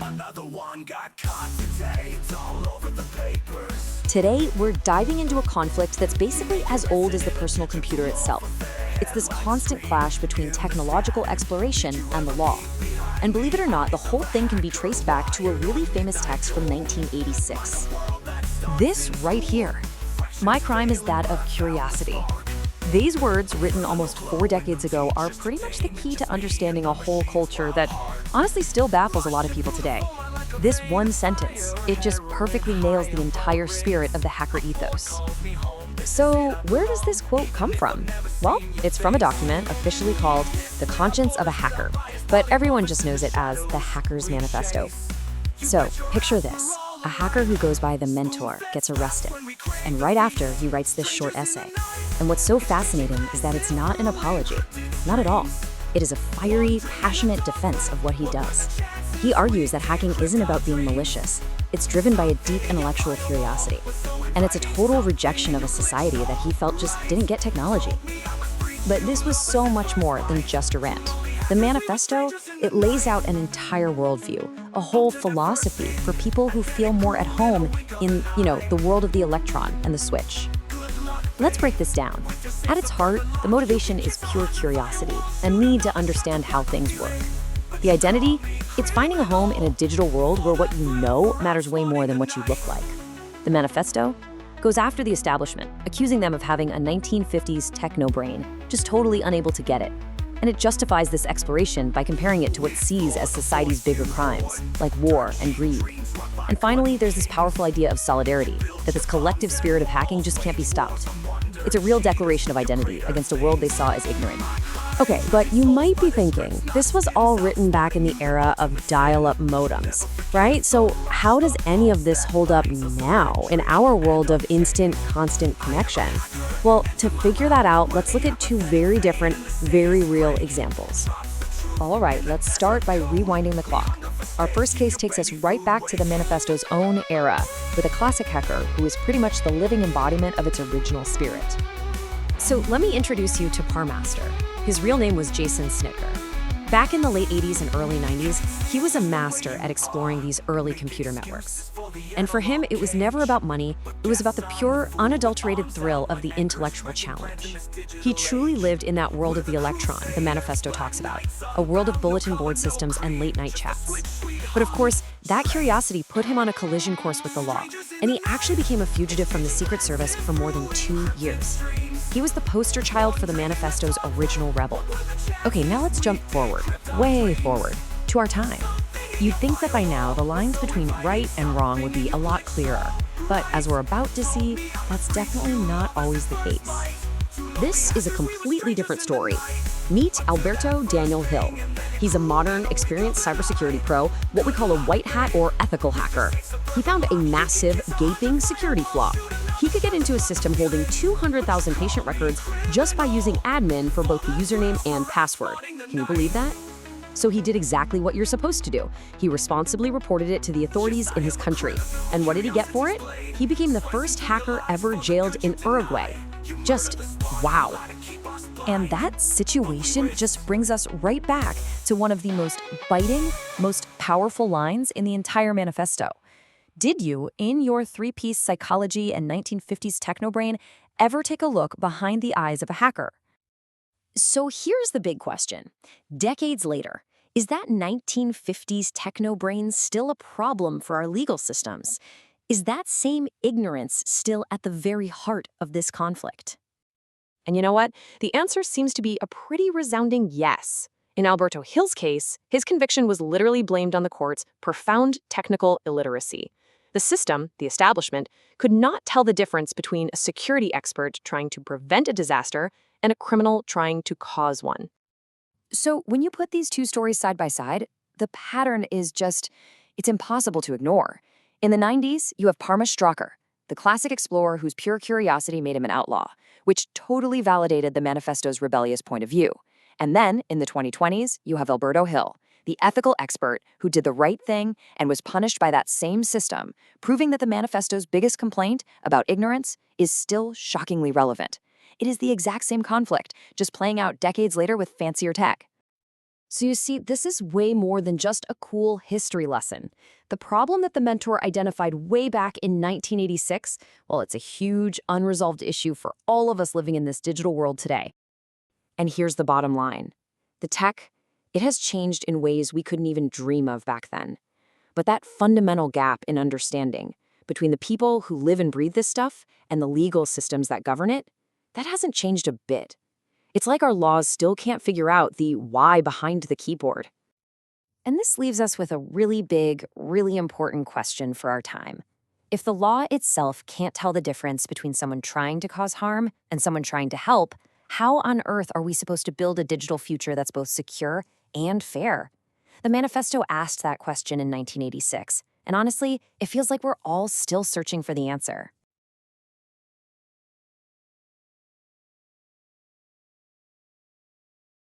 Another one got caught today, it's all over the papers. Today, we're diving into a conflict that's basically as old as the personal computer itself. It's this constant clash between technological exploration and the law. And believe it or not, the whole thing can be traced back to a really famous text from 1986. This right here. My crime is that of curiosity. These words, written almost 4 decades ago, are pretty much the key to understanding a whole culture that honestly still baffles a lot of people today. This one sentence, it just perfectly nails the entire spirit of the hacker ethos. So, where does this quote come from? Well, it's from a document officially called The Conscience of a Hacker, but everyone just knows it as the Hacker's Manifesto. So, picture this. A hacker who goes by the Mentor gets arrested, and right after, he writes this short essay. And what's so fascinating is that it's not an apology. Not at all. It is a fiery, passionate defense of what he does. He argues that hacking isn't about being malicious. It's driven by a deep intellectual curiosity. And it's a total rejection of a society that he felt just didn't get technology. But this was so much more than just a rant. The manifesto, it lays out an entire worldview, a whole philosophy for people who feel more at home in, the world of the electron and the switch. Let's break this down. At its heart, the motivation is pure curiosity, a need to understand how things work. The identity, it's finding a home in a digital world where what you know matters way more than what you look like. The manifesto goes after the establishment, accusing them of having a 1950s techno brain, just totally unable to get it. And it justifies this exploration by comparing it to what it sees as society's bigger crimes, like war and greed. And finally, there's this powerful idea of solidarity, that this collective spirit of hacking just can't be stopped. It's a real declaration of identity against a world they saw as ignorant. Okay, but you might be thinking, this was all written back in the era of dial-up modems, right? So how does any of this hold up now in our world of instant, constant connection? Well, to figure that out, let's look at 2 very different, very real examples. All right, let's start by rewinding the clock. Our first case takes us right back to the manifesto's own era, with a classic hacker who is pretty much the living embodiment of its original spirit. So let me introduce you to Parmaster. His real name was Jason Snitker. Back in the late 80s and early 90s, he was a master at exploring these early computer networks. And for him, it was never about money, it was about the pure, unadulterated thrill of the intellectual challenge. He truly lived in that world of the electron the manifesto talks about, a world of bulletin board systems and late-night chats. But of course, that curiosity put him on a collision course with the law, and he actually became a fugitive from the Secret Service for more than 2 years. He was the poster child for the manifesto's original rebel. Okay, now let's jump forward, way forward, to our time. You'd think that by now the lines between right and wrong would be a lot clearer, but as we're about to see, that's definitely not always the case. This is a completely different story. Meet Alberto Daniel Hill. He's a modern, experienced cybersecurity pro, what we call a white hat or ethical hacker. He found a massive, gaping security flaw. He could get into a system holding 200,000 patient records just by using admin for both the username and password. Can you believe that? So he did exactly what you're supposed to do. He responsibly reported it to the authorities in his country. And what did he get for it? He became the first hacker ever jailed in Uruguay. Just wow. And that situation just brings us right back to one of the most biting, most powerful lines in the entire manifesto. Did you, in your 3-piece psychology and 1950s technobrain, ever take a look behind the eyes of a hacker? So here's the big question. Decades later, is that 1950s technobrain still a problem for our legal systems? Is that same ignorance still at the very heart of this conflict? And you know what? The answer seems to be a pretty resounding yes. In Alberto Hill's case, his conviction was literally blamed on the court's profound technical illiteracy. The system, the establishment, could not tell the difference between a security expert trying to prevent a disaster and a criminal trying to cause one. So when you put these 2 stories side by side, the pattern is just, it's impossible to ignore. In the 90s, you have Parma Straka, the classic explorer whose pure curiosity made him an outlaw, which totally validated the manifesto's rebellious point of view. And then, in the 2020s, you have Alberto Hill, the ethical expert who did the right thing and was punished by that same system, proving that the manifesto's biggest complaint about ignorance is still shockingly relevant. It is the exact same conflict, just playing out decades later with fancier tech. So you see, this is way more than just a cool history lesson. The problem that the mentor identified way back in 1986, well, it's a huge, unresolved issue for all of us living in this digital world today. And here's the bottom line. The tech, it has changed in ways we couldn't even dream of back then. But that fundamental gap in understanding between the people who live and breathe this stuff and the legal systems that govern it, that hasn't changed a bit. It's like our laws still can't figure out the why behind the keyboard. And this leaves us with a really big, really important question for our time. If the law itself can't tell the difference between someone trying to cause harm and someone trying to help, how on earth are we supposed to build a digital future that's both secure and fair? The manifesto asked that question in 1986, and honestly, it feels like we're all still searching for the answer.